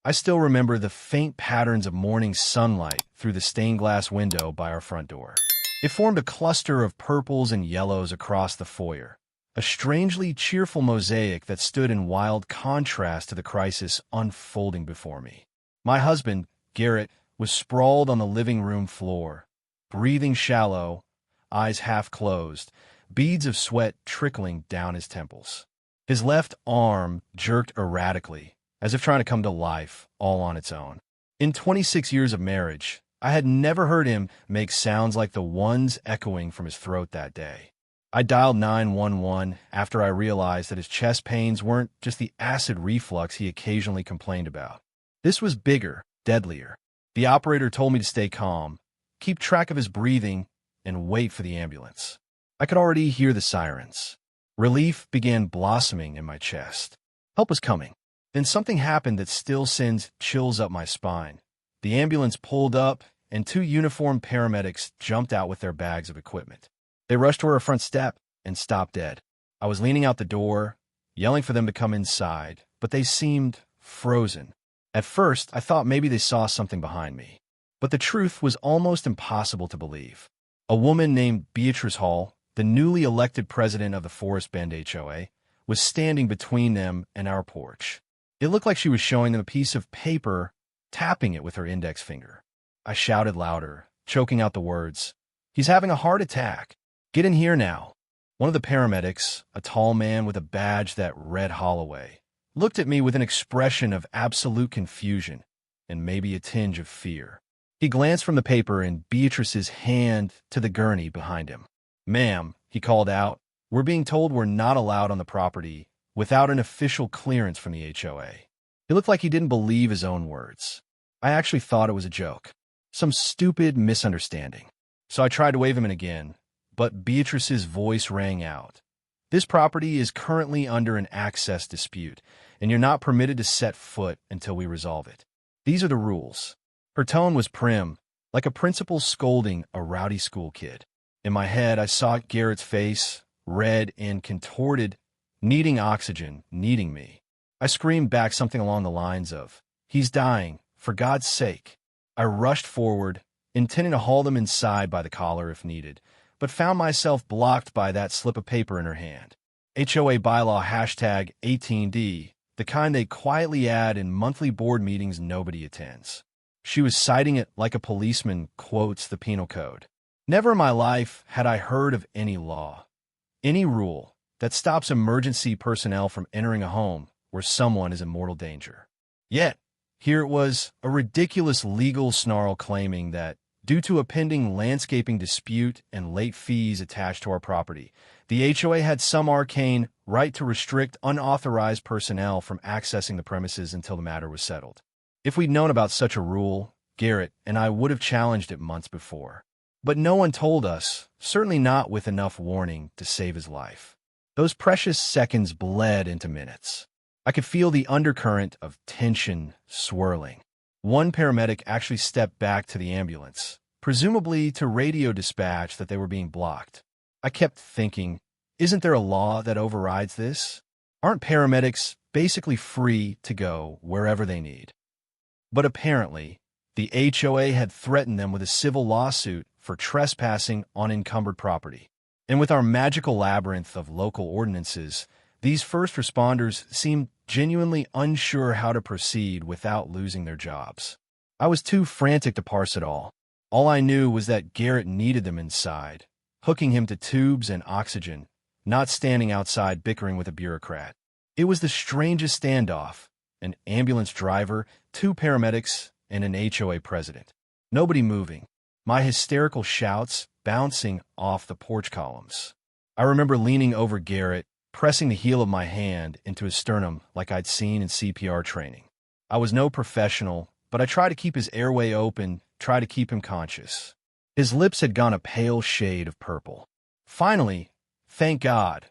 I still remember the faint patterns of morning sunlight through the stained glass window by our front door. It formed a cluster of purples and yellows across the foyer, a strangely cheerful mosaic that stood in wild contrast to the crisis unfolding before me. My husband, Garrett, was sprawled on the living room floor, breathing shallow, eyes half closed, beads of sweat trickling down his temples. His left arm jerked erratically, as if trying to come to life all on its own. In 26 years of marriage, I had never heard him make sounds like the ones echoing from his throat that day. I dialed 911 after I realized that his chest pains weren't just the acid reflux he occasionally complained about. This was bigger, deadlier. The operator told me to stay calm, keep track of his breathing, and wait for the ambulance. I could already hear the sirens. Relief began blossoming in my chest. Help was coming. Then something happened that still sends chills up my spine. The ambulance pulled up, and 2 uniformed paramedics jumped out with their bags of equipment. They rushed to our front step and stopped dead. I was leaning out the door, yelling for them to come inside, but they seemed frozen. At first, I thought maybe they saw something behind me. But the truth was almost impossible to believe. A woman named Beatrice Hall, the newly elected president of the Forest Bend HOA, was standing between them and our porch. It looked like she was showing them a piece of paper, tapping it with her index finger. I shouted louder, choking out the words, "He's having a heart attack. Get in here now." One of the paramedics, a tall man with a badge that read Holloway, looked at me with an expression of absolute confusion and maybe a tinge of fear. He glanced from the paper and Beatrice's hand to the gurney behind him. "Ma'am," he called out, "we're being told we're not allowed on the property without an official clearance from the HOA." He looked like he didn't believe his own words. I actually thought it was a joke, some stupid misunderstanding. So I tried to wave him in again, but Beatrice's voice rang out. "This property is currently under an access dispute, and you're not permitted to set foot until we resolve it. These are the rules." Her tone was prim, like a principal scolding a rowdy school kid. In my head, I saw Garrett's face, red and contorted, needing oxygen, needing me. I screamed back something along the lines of, "He's dying, for God's sake." I rushed forward, intending to haul them inside by the collar if needed, but found myself blocked by that slip of paper in her hand. HOA bylaw hashtag 18D, the kind they quietly add in monthly board meetings nobody attends. She was citing it like a policeman quotes the penal code. Never in my life had I heard of any law, any rule, that stops emergency personnel from entering a home where someone is in mortal danger. Yet, here it was, a ridiculous legal snarl claiming that, due to a pending landscaping dispute and late fees attached to our property, the HOA had some arcane right to restrict unauthorized personnel from accessing the premises until the matter was settled. If we'd known about such a rule, Garrett and I would have challenged it months before. But no one told us, certainly not with enough warning to save his life. Those precious seconds bled into minutes. I could feel the undercurrent of tension swirling. One paramedic actually stepped back to the ambulance, presumably to radio dispatch that they were being blocked. I kept thinking, isn't there a law that overrides this? Aren't paramedics basically free to go wherever they need? But apparently, the HOA had threatened them with a civil lawsuit for trespassing on encumbered property. And with our magical labyrinth of local ordinances, these first responders seemed genuinely unsure how to proceed without losing their jobs. I was too frantic to parse it all. All I knew was that Garrett needed them inside, hooking him to tubes and oxygen, not standing outside bickering with a bureaucrat. It was the strangest standoff, an ambulance driver, 2 paramedics, and an HOA president. Nobody moving. My hysterical shouts bouncing off the porch columns. I remember leaning over Garrett, pressing the heel of my hand into his sternum like I'd seen in CPR training. I was no professional, but I tried to keep his airway open, try to keep him conscious. His lips had gone a pale shade of purple. Finally, thank God,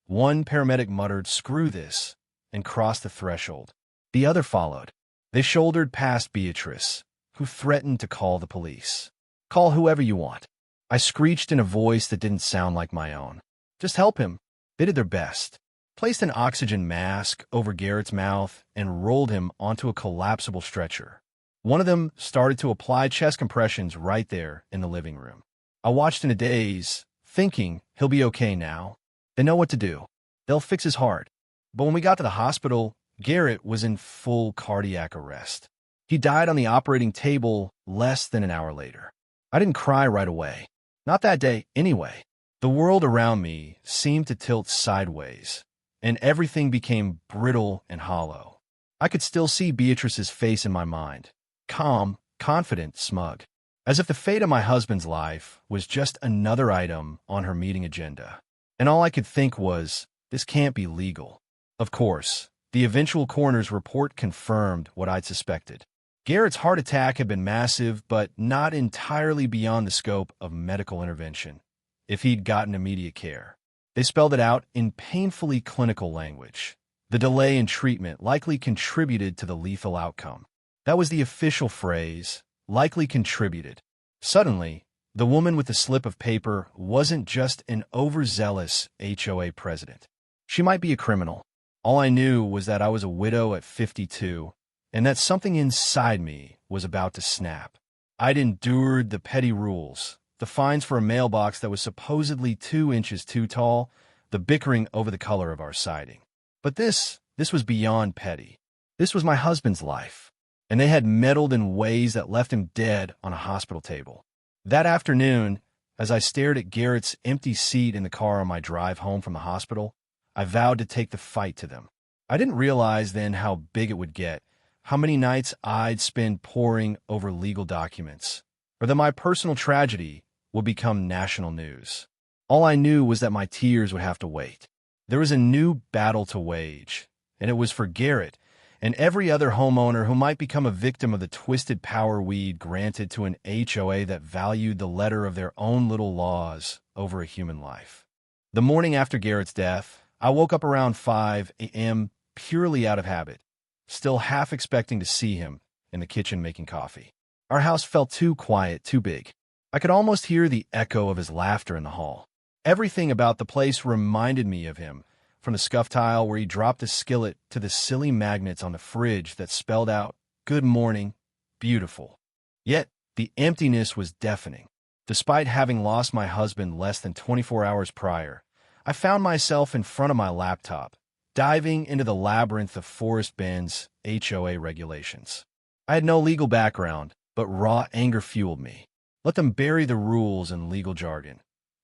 one paramedic muttered, "Screw this," and crossed the threshold. The other followed. They shouldered past Beatrice, who threatened to call the police. "Call whoever you want." I screeched in a voice that didn't sound like my own. "Just help him." They did their best. placed an oxygen mask over Garrett's mouth, and rolled him onto a collapsible stretcher. One of them started to apply chest compressions right there in the living room. I watched in a daze, thinking he'll be okay now. They know what to do. They'll fix his heart. But when we got to the hospital, Garrett was in full cardiac arrest. He died on the operating table less than an hour later. I didn't cry right away. Not that day, anyway. The world around me seemed to tilt sideways, and everything became brittle and hollow. I could still see Beatrice's face in my mind. Calm, confident, smug. As if the fate of my husband's life was just another item on her meeting agenda. And all I could think was, this can't be legal. Of course, the eventual coroner's report confirmed what I'd suspected. Garrett's heart attack had been massive, but not entirely beyond the scope of medical intervention, if he'd gotten immediate care. They spelled it out in painfully clinical language. The delay in treatment likely contributed to the lethal outcome. That was the official phrase, likely contributed. Suddenly, the woman with the slip of paper wasn't just an overzealous HOA president. She might be a criminal. All I knew was that I was a widow at 52, and that something inside me was about to snap. I'd endured the petty rules, the fines for a mailbox that was supposedly 2 inches too tall, the bickering over the color of our siding. But this was beyond petty. This was my husband's life, and they had meddled in ways that left him dead on a hospital table. That afternoon, as I stared at Garrett's empty seat in the car on my drive home from the hospital, I vowed to take the fight to them. I didn't realize then how big it would get, how many nights I'd spend poring over legal documents, or that my personal tragedy would become national news. All I knew was that my tears would have to wait. There was a new battle to wage, and it was for Garrett and every other homeowner who might become a victim of the twisted power we'd granted to an HOA that valued the letter of their own little laws over a human life. The morning after Garrett's death, I woke up around 5 a.m. purely out of habit, still half expecting to see him in the kitchen making coffee. Our house felt too quiet, too big. I could almost hear the echo of his laughter in the hall. Everything about the place reminded me of him, from the scuff tile where he dropped a skillet to the silly magnets on the fridge that spelled out, "Good morning, beautiful." Yet, the emptiness was deafening. Despite having lost my husband less than 24 hours prior, I found myself in front of my laptop, diving into the labyrinth of Forrest Bend's HOA regulations. I had no legal background, but raw anger fueled me. Let them bury the rules and legal jargon.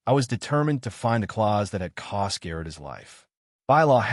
I was determined to find the clause that had cost Garrett his life. Bylaw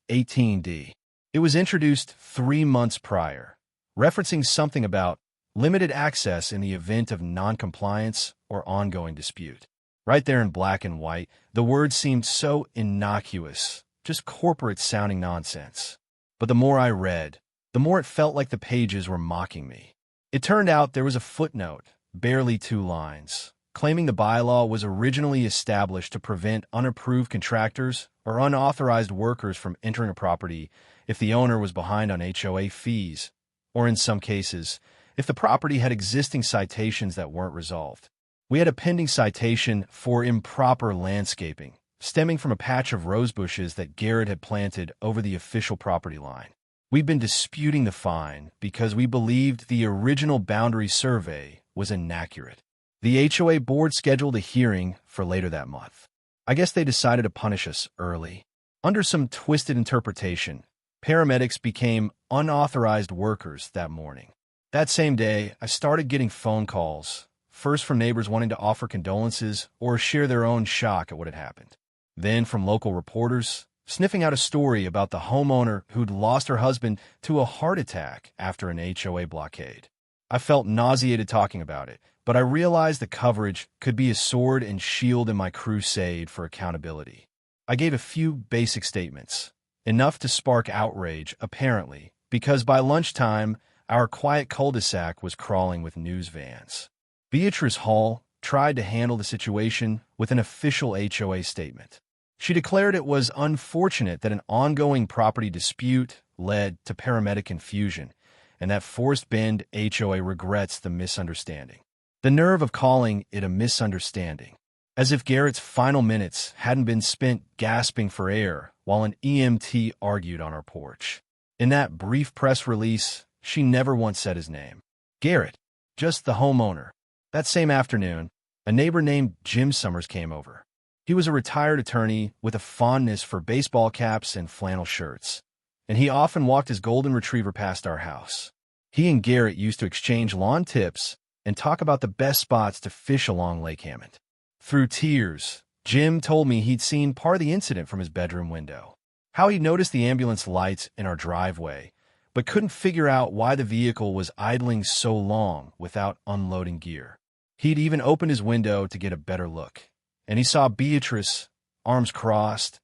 #18D. It was introduced 3 months prior, referencing something about limited access in the event of noncompliance or ongoing dispute. Right there in black and white, the words seemed so innocuous, just corporate-sounding nonsense. But the more I read, the more it felt like the pages were mocking me. It turned out there was a footnote, barely 2 lines, claiming the bylaw was originally established to prevent unapproved contractors or unauthorized workers from entering a property if the owner was behind on HOA fees, or in some cases, if the property had existing citations that weren't resolved. We had a pending citation for improper landscaping, stemming from a patch of rose bushes that Garrett had planted over the official property line. We'd been disputing the fine because we believed the original boundary survey was inaccurate. The HOA board scheduled a hearing for later that month. I guess they decided to punish us early. Under some twisted interpretation, paramedics became unauthorized workers that morning. That same day, I started getting phone calls, first from neighbors wanting to offer condolences or share their own shock at what had happened. Then from local reporters, sniffing out a story about the homeowner who'd lost her husband to a heart attack after an HOA blockade. I felt nauseated talking about it, but I realized the coverage could be a sword and shield in my crusade for accountability. I gave a few basic statements, enough to spark outrage, apparently, because by lunchtime, our quiet cul-de-sac was crawling with news vans. Beatrice Hall tried to handle the situation with an official HOA statement. She declared it was unfortunate that an ongoing property dispute led to paramedic confusion, and that Forrest Bend HOA regrets the misunderstanding. The nerve of calling it a misunderstanding. as if Garrett's final minutes hadn't been spent gasping for air while an EMT argued on our porch. In that brief press release, she never once said his name. Garrett, just the homeowner. That same afternoon, a neighbor named Jim Summers came over. He was a retired attorney with a fondness for baseball caps and flannel shirts, and he often walked his golden retriever past our house. He and Garrett used to exchange lawn tips and talk about the best spots to fish along Lake Hammond. Through tears, Jim told me he'd seen part of the incident from his bedroom window, how he noticed the ambulance lights in our driveway, but couldn't figure out why the vehicle was idling so long without unloading gear. He'd even opened his window to get a better look, and he saw Beatrice, arms crossed,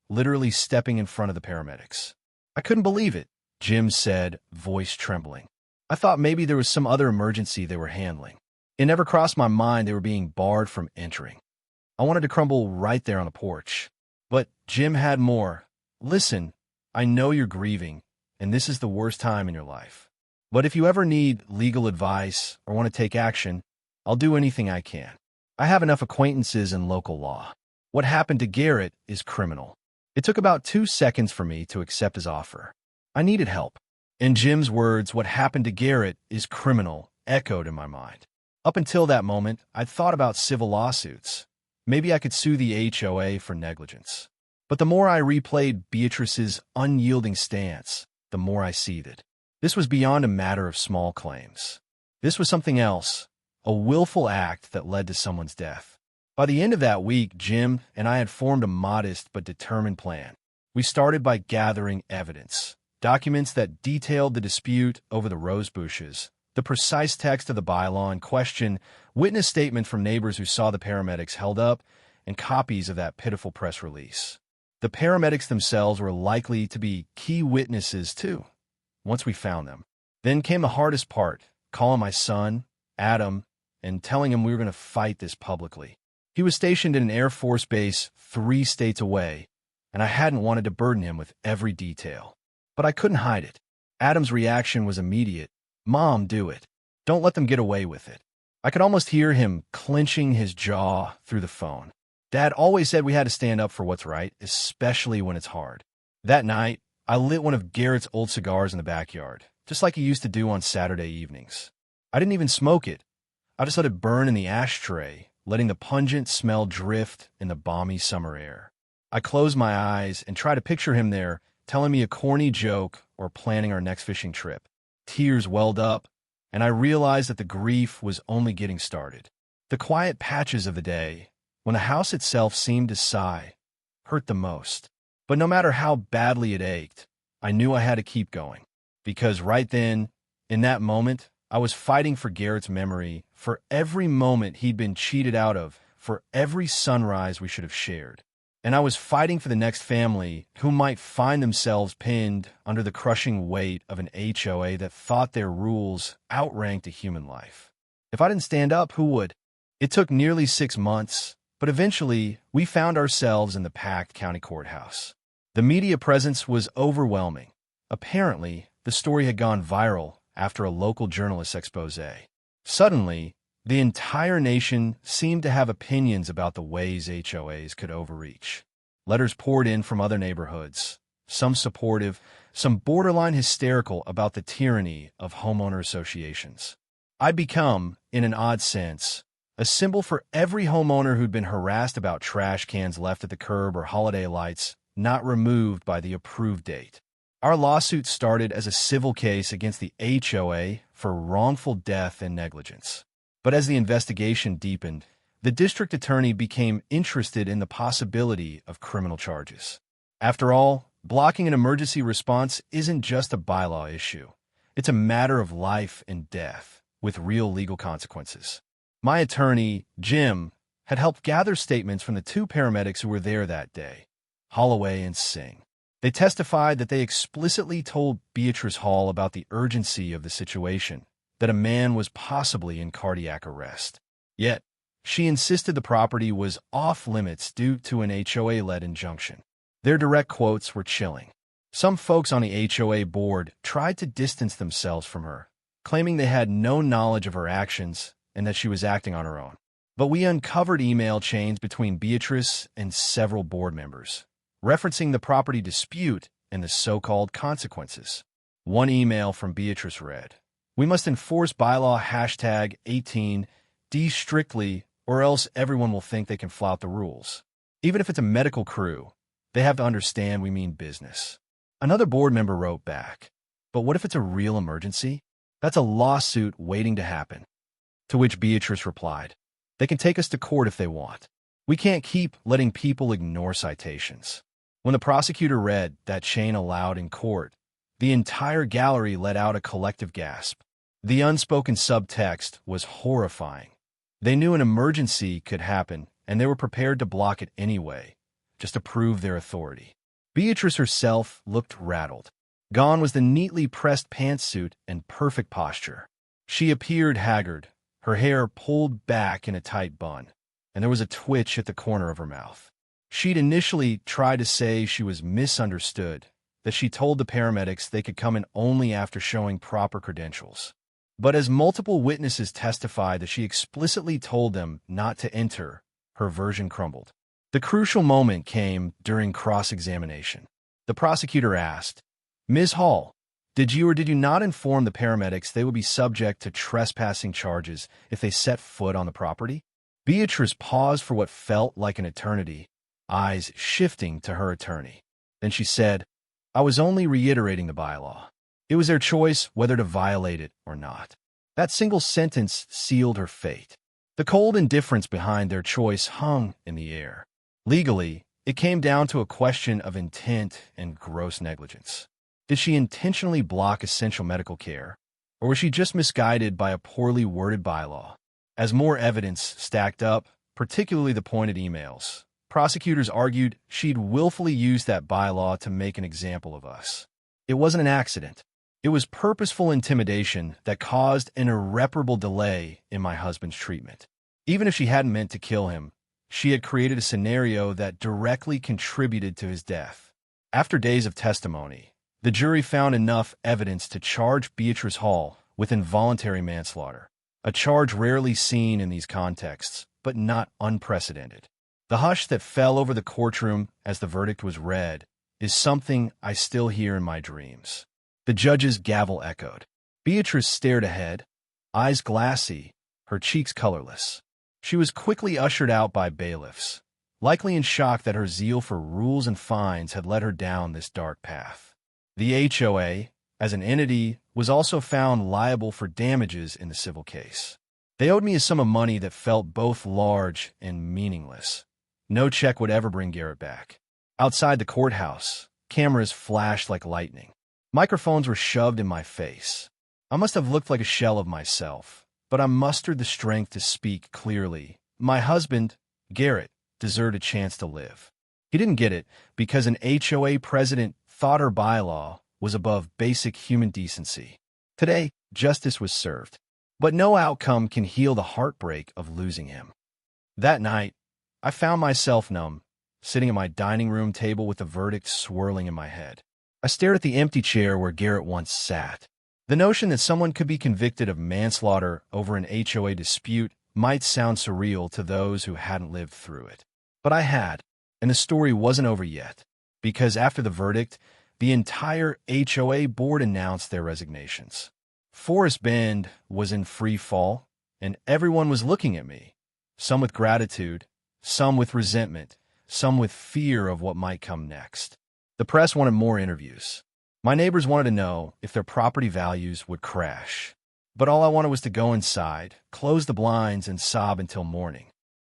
literally stepping in front of the paramedics. I couldn't believe it, Jim said, voice trembling. I thought maybe there was some other emergency they were handling. It never crossed my mind they were being barred from entering. I wanted to crumble right there on the porch. But Jim had more. Listen, I know you're grieving, and this is the worst time in your life. But if you ever need legal advice or want to take action, I'll do anything I can. I have enough acquaintances in local law. What happened to Garrett is criminal. It took about 2 seconds for me to accept his offer. I needed help. In Jim's words, what happened to Garrett is criminal echoed in my mind. Up until that moment, I'd thought about civil lawsuits. Maybe I could sue the HOA for negligence. But the more I replayed Beatrice's unyielding stance, the more I seethed. This was beyond a matter of small claims. This was something else, a willful act that led to someone's death. By the end of that week, Jim and I had formed a modest but determined plan. We started by gathering evidence, documents that detailed the dispute over the rose bushes, the precise text of the bylaw in question, witness statement from neighbors who saw the paramedics held up, and copies of that pitiful press release. The paramedics themselves were likely to be key witnesses, too, once we found them. Then came the hardest part, calling my son, Adam, and telling him we were going to fight this publicly. He was stationed in an Air Force base 3 states away, and I hadn't wanted to burden him with every detail. But I couldn't hide it. Adam's reaction was immediate. Mom, do it. Don't let them get away with it. I could almost hear him clenching his jaw through the phone. Dad always said we had to stand up for what's right, especially when it's hard. That night, I lit one of Garrett's old cigars in the backyard, just like he used to do on Saturday evenings. I didn't even smoke it. I just let it burn in the ashtray, letting the pungent smell drift in the balmy summer air. I closed my eyes and tried to picture him there, telling me a corny joke or planning our next fishing trip. Tears welled up, and I realized that the grief was only getting started. The quiet patches of the day, when the house itself seemed to sigh, hurt the most. But no matter how badly it ached, I knew I had to keep going. Because right then, in that moment, I was fighting for Garrett's memory, for every moment he'd been cheated out of, for every sunrise we should have shared. And I was fighting for the next family who might find themselves pinned under the crushing weight of an HOA that thought their rules outranked a human life. If I didn't stand up, who would? It took nearly 6 months, but eventually we found ourselves in the packed county courthouse. The media presence was overwhelming. Apparently, the story had gone viral after a local journalist's expose. Suddenly, the entire nation seemed to have opinions about the ways HOAs could overreach. Letters poured in from other neighborhoods, some supportive, some borderline hysterical about the tyranny of homeowner associations. I'd become, in an odd sense, a symbol for every homeowner who'd been harassed about trash cans left at the curb or holiday lights not removed by the approved date. Our lawsuit started as a civil case against the HOA for wrongful death and negligence. But as the investigation deepened, the district attorney became interested in the possibility of criminal charges. After all, blocking an emergency response isn't just a bylaw issue. It's a matter of life and death, with real legal consequences. My attorney, Jim, had helped gather statements from the 2 paramedics who were there that day, Holloway and Singh. They testified that they explicitly told Beatrice Hall about the urgency of the situation, that a man was possibly in cardiac arrest. Yet, she insisted the property was off-limits due to an HOA-led injunction. Their direct quotes were chilling. Some folks on the HOA board tried to distance themselves from her, claiming they had no knowledge of her actions and that she was acting on her own. But we uncovered email chains between Beatrice and several board members, referencing the property dispute and the so-called consequences. One email from Beatrice read, "We must enforce bylaw #18D strictly, or else everyone will think they can flout the rules. Even if it's a medical crew, they have to understand we mean business." Another board member wrote back, "But what if it's a real emergency? That's a lawsuit waiting to happen." To which Beatrice replied, "They can take us to court if they want. We can't keep letting people ignore citations." When the prosecutor read that chain aloud in court, the entire gallery let out a collective gasp. The unspoken subtext was horrifying. They knew an emergency could happen, and they were prepared to block it anyway, just to prove their authority. Beatrice herself looked rattled. Gone was the neatly pressed pantsuit and perfect posture. She appeared haggard, her hair pulled back in a tight bun, and there was a twitch at the corner of her mouth. She'd initially tried to say she was misunderstood, that she told the paramedics they could come in only after showing proper credentials. But as multiple witnesses testified that she explicitly told them not to enter, her version crumbled. The crucial moment came during cross-examination. The prosecutor asked, "Ms. Hall, did you or did you not inform the paramedics they would be subject to trespassing charges if they set foot on the property?" Beatrice paused for what felt like an eternity, eyes shifting to her attorney. Then she said, "I was only reiterating the bylaw. It was their choice whether to violate it or not." That single sentence sealed her fate. The cold indifference behind their choice hung in the air. Legally, it came down to a question of intent and gross negligence. Did she intentionally block essential medical care, or was she just misguided by a poorly worded bylaw? As more evidence stacked up, particularly the pointed emails, prosecutors argued she'd willfully used that bylaw to make an example of us. It wasn't an accident. It was purposeful intimidation that caused an irreparable delay in my husband's treatment. Even if she hadn't meant to kill him, she had created a scenario that directly contributed to his death. After days of testimony, the jury found enough evidence to charge Beatrice Hall with involuntary manslaughter, a charge rarely seen in these contexts, but not unprecedented. The hush that fell over the courtroom as the verdict was read is something I still hear in my dreams. The judge's gavel echoed. Beatrice stared ahead, eyes glassy, her cheeks colorless. She was quickly ushered out by bailiffs, likely in shock that her zeal for rules and fines had led her down this dark path. The HOA, as an entity, was also found liable for damages in the civil case. They owed me a sum of money that felt both large and meaningless. No check would ever bring Garrett back. Outside the courthouse, cameras flashed like lightning. Microphones were shoved in my face. I must have looked like a shell of myself, but I mustered the strength to speak clearly. My husband, Garrett, deserved a chance to live. He didn't get it because an HOA president thought her bylaw was above basic human decency. Today, justice was served, but no outcome can heal the heartbreak of losing him. That night, I found myself numb, sitting at my dining room table with the verdict swirling in my head. I stared at the empty chair where Garrett once sat. The notion that someone could be convicted of manslaughter over an HOA dispute might sound surreal to those who hadn't lived through it. But I had, and the story wasn't over yet, because after the verdict, the entire HOA board announced their resignations. Forest Bend was in free fall, and everyone was looking at me, some with gratitude, some with resentment, some with fear of what might come next. The press wanted more interviews. My neighbors wanted to know if their property values would crash. But all I wanted was to go inside, close the blinds, and sob until morning.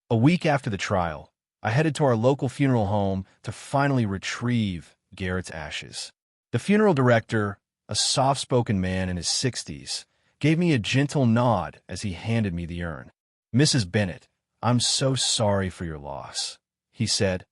A week after the trial, I headed to our local funeral home to finally retrieve Garrett's ashes. The funeral director, a soft-spoken man in his 60s, gave me a gentle nod as he handed me the urn. "Mrs. Bennett, I'm so sorry for your loss," he said,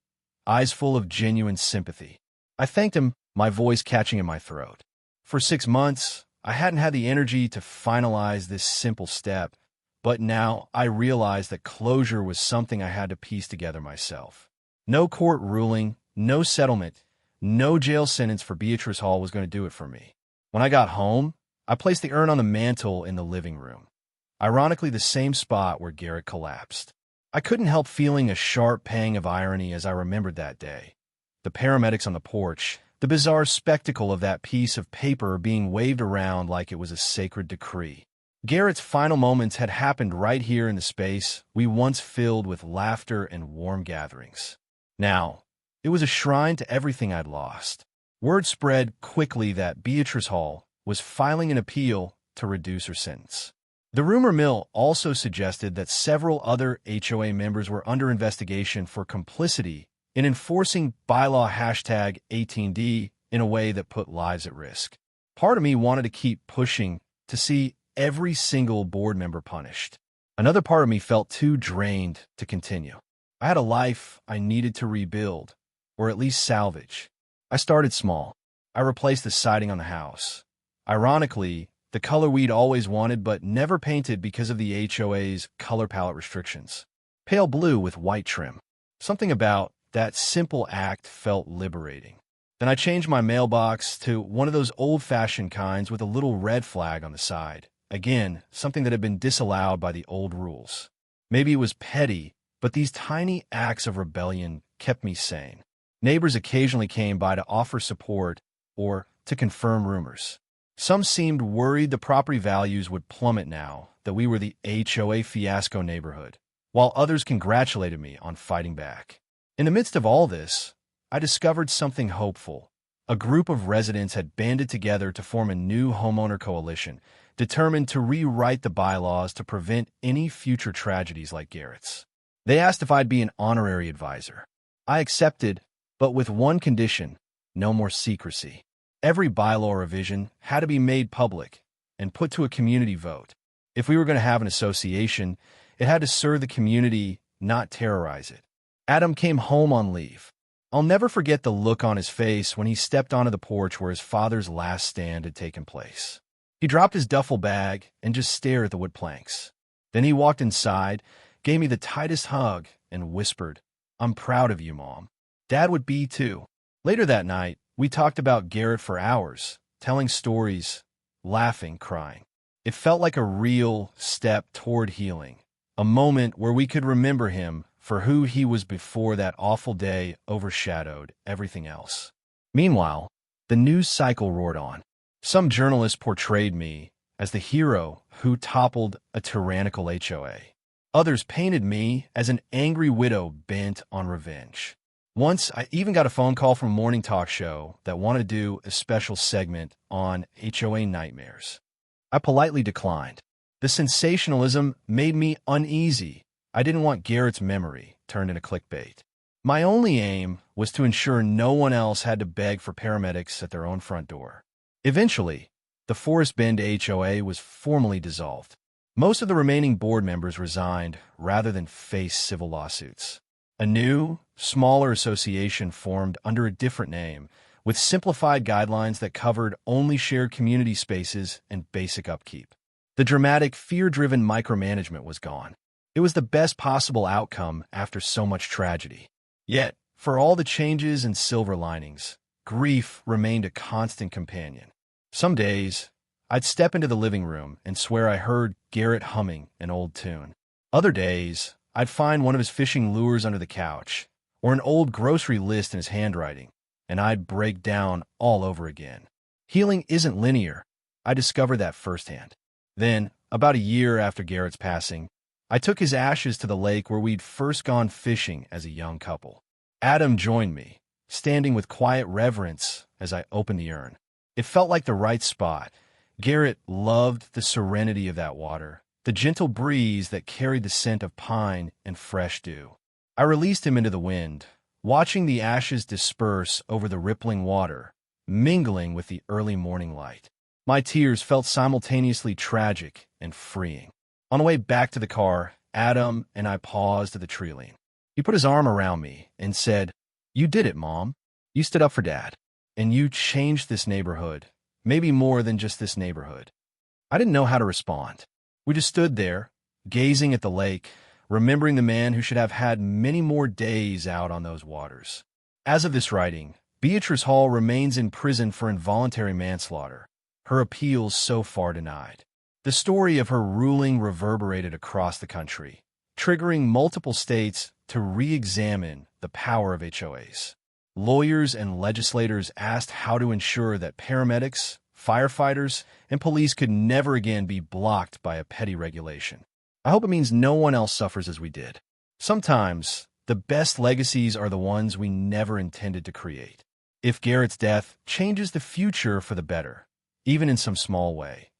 eyes full of genuine sympathy. I thanked him, my voice catching in my throat. For 6 months, I hadn't had the energy to finalize this simple step, but now I realized that closure was something I had to piece together myself. No court ruling, no settlement, no jail sentence for Beatrice Hall was going to do it for me. When I got home, I placed the urn on the mantle in the living room, ironically the same spot where Garrett collapsed. I couldn't help feeling a sharp pang of irony as I remembered that day. The paramedics on the porch, the bizarre spectacle of that piece of paper being waved around like it was a sacred decree. Garrett's final moments had happened right here in the space we once filled with laughter and warm gatherings. Now, it was a shrine to everything I'd lost. Word spread quickly that Beatrice Hall was filing an appeal to reduce her sentence. The rumor mill also suggested that several other HOA members were under investigation for complicity in enforcing bylaw hashtag 18D in a way that put lives at risk. Part of me wanted to keep pushing to see every single board member punished. Another part of me felt too drained to continue. I had a life I needed to rebuild, or at least salvage. I started small. I replaced the siding on the house. Ironically, the color we'd always wanted but never painted because of the HOA's color palette restrictions. Pale blue with white trim. Something about that simple act felt liberating. Then I changed my mailbox to one of those old-fashioned kinds with a little red flag on the side. Again, something that had been disallowed by the old rules. Maybe it was petty, but these tiny acts of rebellion kept me sane. Neighbors occasionally came by to offer support or to confirm rumors. Some seemed worried the property values would plummet now that we were the HOA fiasco neighborhood, while others congratulated me on fighting back. In the midst of all this, I discovered something hopeful. A group of residents had banded together to form a new homeowner coalition, determined to rewrite the bylaws to prevent any future tragedies like Garrett's. They asked if I'd be an honorary advisor. I accepted, but with one condition: no more secrecy. Every bylaw revision had to be made public and put to a community vote. If we were going to have an association, it had to serve the community, not terrorize it. Adam came home on leave. I'll never forget the look on his face when he stepped onto the porch where his father's last stand had taken place. He dropped his duffel bag and just stared at the wood planks. Then he walked inside, gave me the tightest hug, and whispered, "I'm proud of you, Mom." Dad would be too. Later that night, we talked about Garrett for hours, telling stories, laughing, crying. It felt like a real step toward healing, a moment where we could remember him for who he was before that awful day overshadowed everything else. Meanwhile, the news cycle roared on. Some journalists portrayed me as the hero who toppled a tyrannical HOA. Others painted me as an angry widow bent on revenge. Once, I even got a phone call from a morning talk show that wanted to do a special segment on HOA nightmares. I politely declined. The sensationalism made me uneasy. I didn't want Garrett's memory turned into clickbait. My only aim was to ensure no one else had to beg for paramedics at their own front door. Eventually, the Forest Bend HOA was formally dissolved. Most of the remaining board members resigned rather than face civil lawsuits. A new, smaller association formed under a different name, with simplified guidelines that covered only shared community spaces and basic upkeep. The dramatic, fear-driven micromanagement was gone. It was the best possible outcome after so much tragedy. Yet, for all the changes and silver linings, grief remained a constant companion. Some days, I'd step into the living room and swear I heard Garrett humming an old tune. Other days, I'd find one of his fishing lures under the couch, or an old grocery list in his handwriting, and I'd break down all over again. Healing isn't linear. I discovered that firsthand. Then, about a year after Garrett's passing, I took his ashes to the lake where we'd first gone fishing as a young couple. Adam joined me, standing with quiet reverence as I opened the urn. It felt like the right spot. Garrett loved the serenity of that water, the gentle breeze that carried the scent of pine and fresh dew. I released him into the wind, watching the ashes disperse over the rippling water, mingling with the early morning light. My tears felt simultaneously tragic and freeing. On the way back to the car, Adam and I paused at the tree line. He put his arm around me and said, "You did it, Mom. You stood up for Dad. And you changed this neighborhood, maybe more than just this neighborhood." I didn't know how to respond. We just stood there, gazing at the lake, remembering the man who should have had many more days out on those waters. As of this writing, Beatrice Hall remains in prison for involuntary manslaughter, her appeals so far denied. The story of her ruling reverberated across the country, triggering multiple states to re-examine the power of HOAs. Lawyers and legislators asked how to ensure that paramedics, firefighters, and police could never again be blocked by a petty regulation. I hope it means no one else suffers as we did. Sometimes, the best legacies are the ones we never intended to create. If Garrett's death changes the future for the better, even in some small way,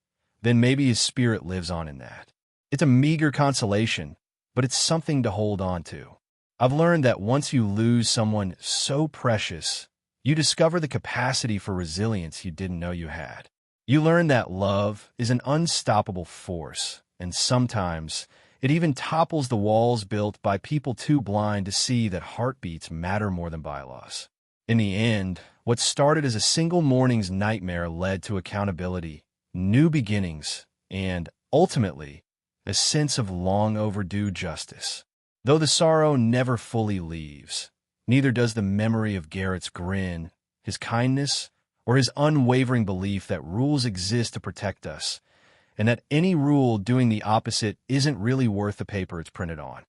then maybe his spirit lives on in that. It's a meager consolation, but it's something to hold on to. I've learned that once you lose someone so precious, you discover the capacity for resilience you didn't know you had. You learn that love is an unstoppable force, and sometimes it even topples the walls built by people too blind to see that heartbeats matter more than bylaws. In the end, what started as a single morning's nightmare led to accountability, new beginnings, and, ultimately, a sense of long overdue justice. Though the sorrow never fully leaves, neither does the memory of Garrett's grin, his kindness, or his unwavering belief that rules exist to protect us, and that any rule doing the opposite isn't really worth the paper it's printed on.